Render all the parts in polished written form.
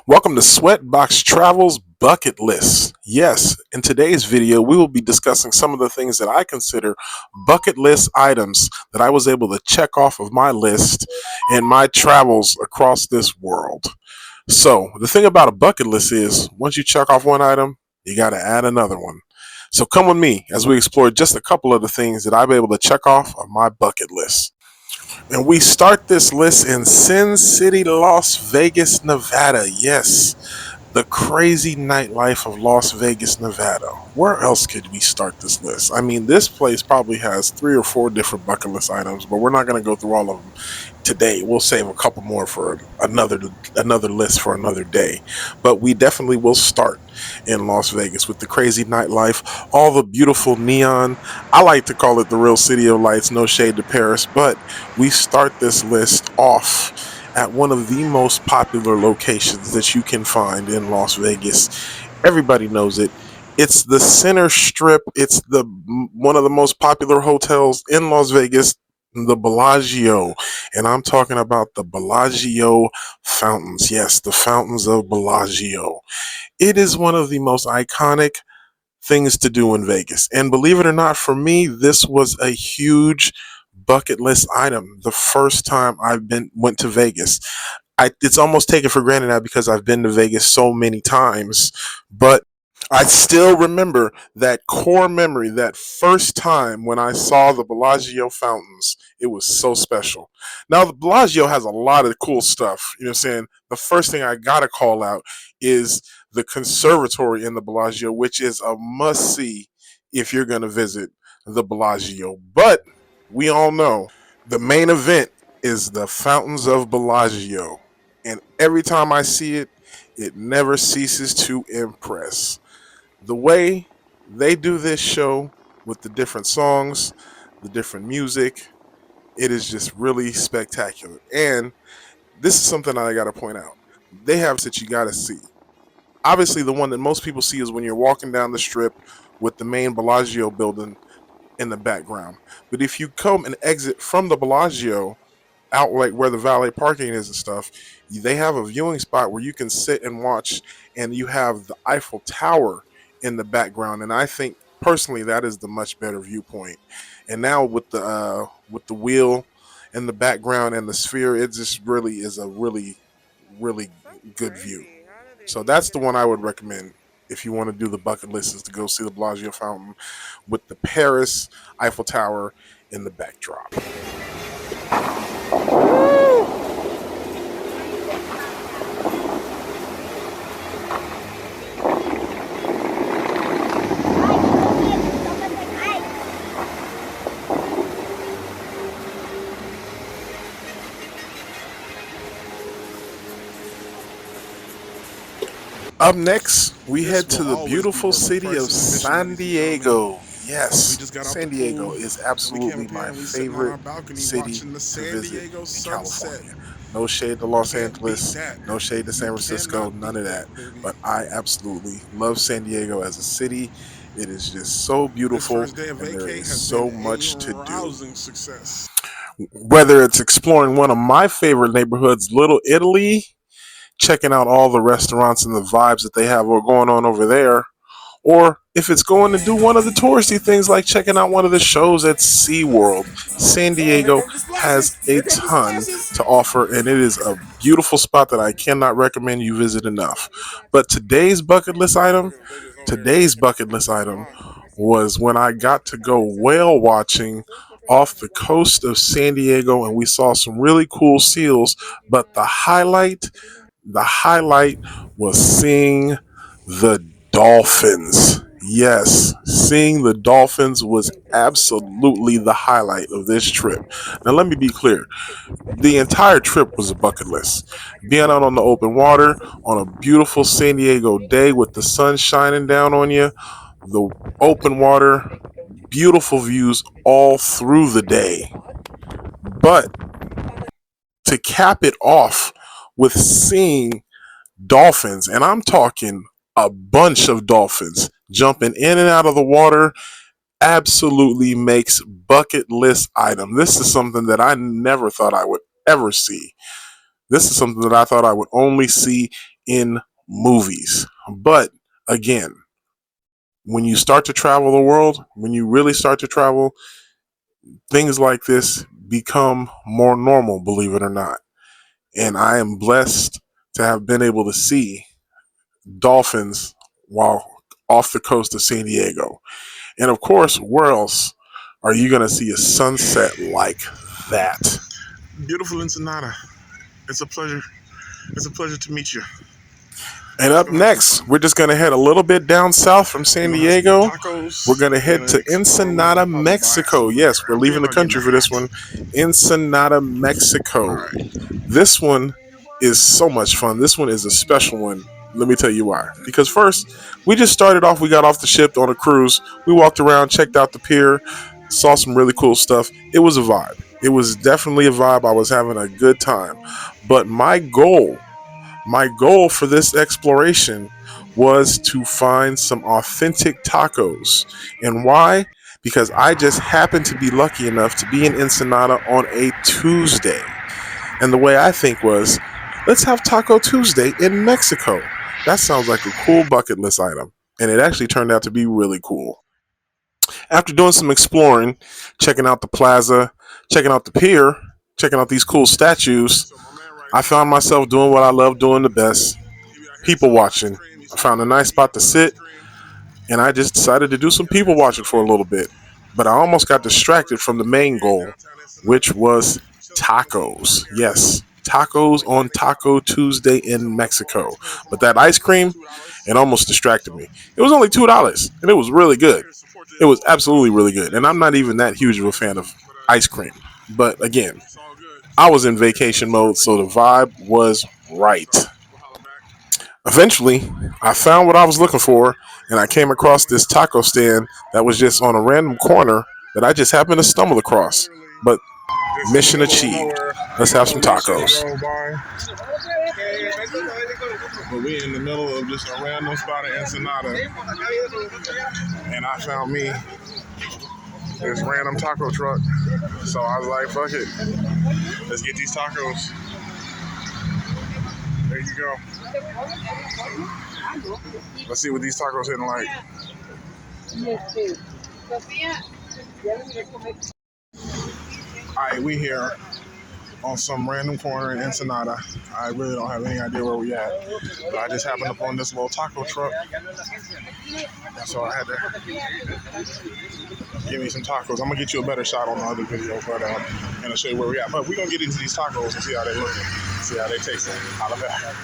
Welcome to Sweatbox Travels Bucket List. Yes, in today's video, we will be discussing some of the things that I consider bucket list items that I was able to check off of my list in my travels across this world. So, the thing about a bucket list is once you check off one item, you got to add another one. So, come with me as we explore just a couple of the things that I've been able to check off of my bucket list. And we start this list in Sin City, Las Vegas, Nevada. Yes, the crazy nightlife of Las Vegas, Nevada. Where else could we start this list? I mean, this place probably has 3 or 4 different bucket list items, but we're not going to go through all of them today. We'll save a couple more for another list for another day. But we definitely will start in Las Vegas with the crazy nightlife, all the beautiful neon. I like to call it the real city of lights, no shade to Paris, but we start this list off at one of the most popular locations that you can find in Las Vegas. Everybody knows it. It's the Center Strip. It's the one of the most popular hotels in Las Vegas, the Bellagio. And I'm talking about the Bellagio fountains. Yes, the fountains of Bellagio. It is one of the most iconic things to do in Vegas. And believe it or not, for me, this was a huge bucket list item the first time went to Vegas. It's almost taken for granted now because I've been to Vegas so many times, but I still remember that core memory, that first time when I saw the Bellagio fountains. It was so special. Now, the Bellagio has a lot of cool stuff. You know what I'm saying? The first thing I got to call out is the conservatory in the Bellagio, which is a must see if you're going to visit the Bellagio. But we all know the main event is the fountains of Bellagio. And every time I see it, it never ceases to impress. The way they do this show with the different songs, the different music, it is just really spectacular. And this is something I got to point out. They have that you got to see. Obviously, the one that most people see is when you're walking down the strip with the main Bellagio building in the background. But if you come and exit from the Bellagio, out like where the valet parking is and stuff, they have a viewing spot where you can sit and watch, and you have the Eiffel Tower in the background. And I think personally that is the much better viewpoint. And now with the wheel in the background and the sphere, it just really is a really good view. So that's the one I would recommend if you want to do the bucket list, is to go see the Bellagio fountain with the Paris Eiffel Tower in the backdrop. Up next, we head to the beautiful city of San Diego. Yes, San Diego is absolutely my favorite city to visit in California. No shade to Los Angeles, no shade to San Francisco, none of that. But I absolutely love San Diego as a city. It is just so beautiful, and there is so much to do. Whether it's exploring one of my favorite neighborhoods, Little Italy, checking out all the restaurants and the vibes that they have going on over there, or if it's going to do one of the touristy things like checking out one of the shows at SeaWorld. San Diego has a ton to offer, and it is a beautiful spot that I cannot recommend you visit enough. But today's bucket list item was when I got to go whale watching off the coast of San Diego, and we saw some really cool seals. But the highlight was seeing the dolphins. Yes, seeing the dolphins was absolutely the highlight of this trip. Now, let me be clear, the entire trip was a bucket list. Being out on the open water on a beautiful San Diego day with the sun shining down on you, the open water, beautiful views all through the day. But to cap it off with seeing dolphins, and I'm talking a bunch of dolphins jumping in and out of the water, absolutely makes bucket list item. This is something that I never thought I would ever see. This is something that I thought I would only see in movies. But again, when you start to travel the world, when you really start to travel, things like this become more normal, believe it or not. And I am blessed to have been able to see dolphins while off the coast of San Diego. And of course, where else are you going to see a sunset like that? Beautiful Ensenada. It's a pleasure. It's a pleasure to meet you. And up next, we're just going to head a little bit down south from San Diego. We're going to head to Ensenada, Mexico. Yes, we're leaving the country for this one. Ensenada, Mexico. This one is so much fun. This one is a special one. Let me tell you why. Because first, we just started off. We got off the ship on a cruise. We walked around, checked out the pier, saw some really cool stuff. It was a vibe. It was definitely a vibe. I was having a good time. But my goal for this exploration was to find some authentic tacos. And why? Because I just happened to be lucky enough to be in Ensenada on a Tuesday. And the way I think was, let's have Taco Tuesday in Mexico. That sounds like a cool bucket list item. And it actually turned out to be really cool. After doing some exploring, checking out the plaza, checking out the pier, checking out these cool statues, I found myself doing what I love doing the best, people watching. I found a nice spot to sit, and I just decided to do some people watching for a little bit. But I almost got distracted from the main goal, which was tacos. Yes, tacos on Taco Tuesday in Mexico. But that ice cream, it almost distracted me. It was only $2, and it was really good. It was absolutely really good. And I'm not even that huge of a fan of ice cream. But again, I was in vacation mode, so the vibe was right. Eventually, I found what I was looking for, and I came across this taco stand that was just on a random corner that I just happened to stumble across. But mission achieved. Let's have some tacos. But we in the middle of just a random spot in Ensenada, and I found me this random taco truck. So I was like, fuck it. Let's get these tacos. There you go. Let's see what these tacos hitting like. Alright, we here on some random corner in Ensenada. I really don't have any idea where we at. But I just happened upon this little taco truck. So I had to give me some tacos. I'm gonna get you a better shot on the other video, but I'm gonna show you where we at. But we're gonna get into these tacos and see how they look, see how they taste. Holla back.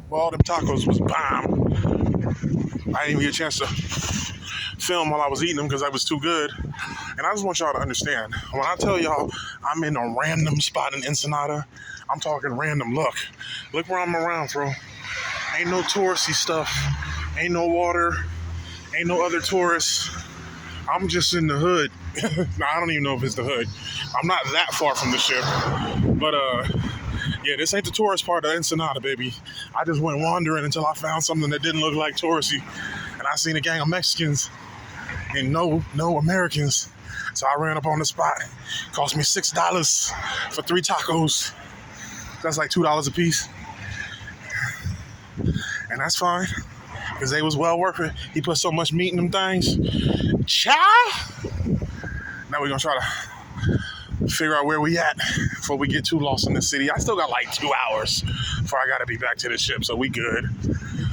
Well, them tacos was bomb. I didn't even get a chance to film while I was eating them because I was too good. And I just want y'all to understand, when I tell y'all I'm in a random spot in Ensenada, I'm talking random. Look where I'm around, bro. Ain't no touristy stuff, ain't no water, ain't no other tourists. I'm just in the hood. Now, I don't even know if it's the hood. I'm not that far from the ship, but yeah, this ain't the tourist part of Ensenada, baby. I just went wandering until I found something that didn't look like touristy, and I seen a gang of Mexicans and no Americans. So I ran up on the spot. Cost me $6 for 3 tacos. That's like $2 a piece. And that's fine, because they was well worth it. He put so much meat in them things. Cha! Now we're gonna try to figure out where we at before we get too lost in the city. I still got like 2 hours before I gotta be back to the ship, so we good.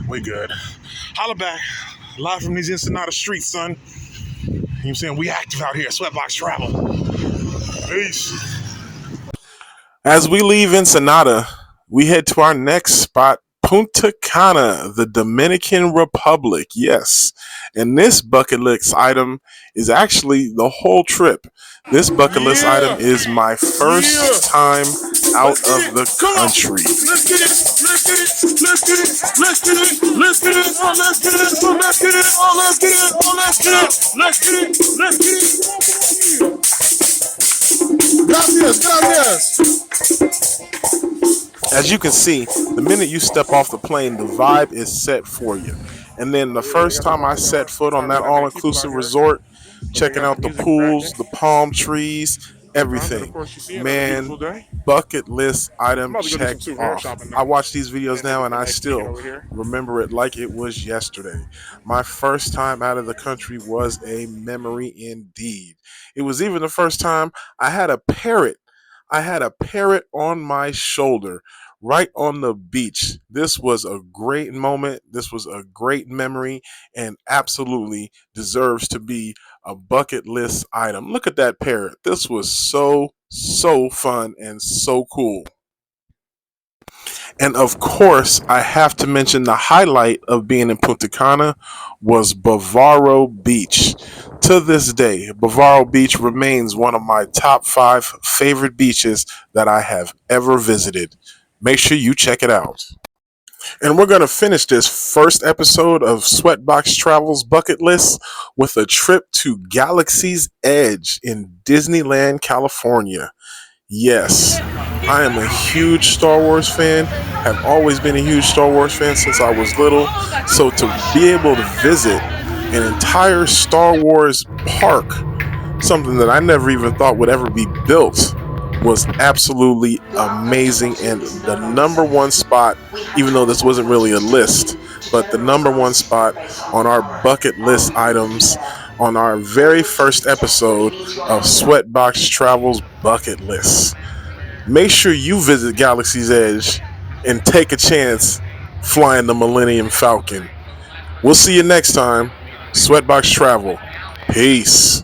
We good. Holla back. Live from these Ensenada streets, son. You know what I'm saying? We active out here. Sweatbox Travel. Peace. As we leave Ensenada, we head to our next spot, Punta Cana, the Dominican Republic. Yes. And this bucket list item is actually the whole trip. This bucket list item is my first time out of the country. Let's get it. Let's get it. Let's get it. Let's get it. Let's get it. Oh, let's get it. Oh, let's get it. Oh, let's get it. Oh, let's get it. Let's get it. Let's get it. Gracias. Gracias. As you can see, the minute you step off the plane, the vibe is set for you. And then the first time I set foot on that all-inclusive resort, checking out the pools, the palm trees, everything. Man, bucket list item checked off. I watch these videos now and I still remember it like it was yesterday. My first time out of the country was a memory indeed. It was even the first time I had a parrot. I had a parrot on my shoulder right on the beach. This was a great moment. This was a great memory and absolutely deserves to be a bucket list item. Look at that parrot. This was so fun and so cool. And of course, I have to mention the highlight of being in Punta Cana was Bavaro Beach. To this day, Bavaro Beach remains one of my top 5 favorite beaches that I have ever visited. Make sure you check it out. And we're going to finish this first episode of Sweatbox Travels Bucket List with a trip to Galaxy's Edge in Disneyland, California. Yes, I am a huge Star Wars fan, have always been a huge Star Wars fan since I was little. So to be able to visit an entire Star Wars park, something that I never even thought would ever be built, was absolutely amazing. And the number one spot, even though this wasn't really a list, but the number one spot on our bucket list items on our very first episode of Sweatbox Travels Bucket List. Make sure you visit Galaxy's Edge and take a chance flying the Millennium Falcon. We'll see you next time. Sweatbox Travel. Peace.